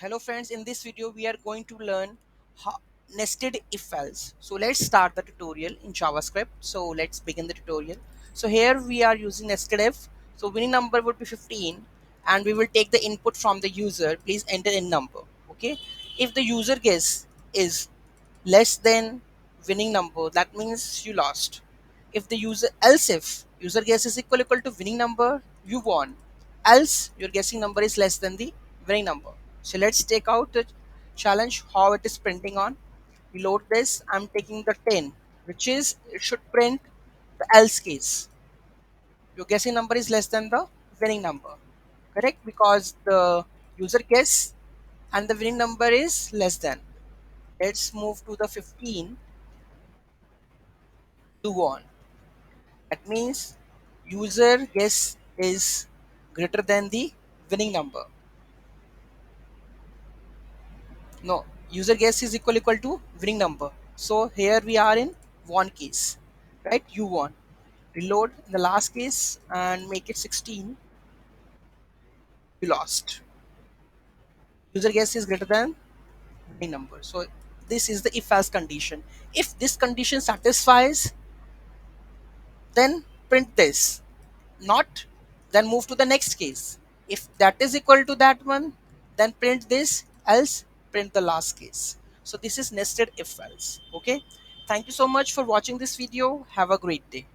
Hello friends, in this video we are going to learn how nested if else. So let's start the tutorial in JavaScript. So let's begin the tutorial. So here we are using nested if. So winning number would be 15 and we will take the input from the user. Please enter in number. Okay. If the user guess is less than winning number, that means you lost. If the if user guess is equal to winning number, you won. Else your guessing number is less than the winning number. So let's take out the challenge how it is printing on. We load this. I'm taking the 10, which is it should print the else case. Your guessing number is less than the winning number. Correct? Because the user guess and the winning number is less than. Let's move to the 15 to on. That means user guess is greater than the winning number. No, user guess is equal to winning number. So here we are in won case, right? You won. Reload the last case and make it 16. You lost. User guess is greater than winning number. So this is the if else condition. If this condition satisfies, then print this. Not, then move to the next case. If that is equal to that one, then print this, else print the last case. So this is nested if else. Okay, thank you so much for watching this video. Have a great day.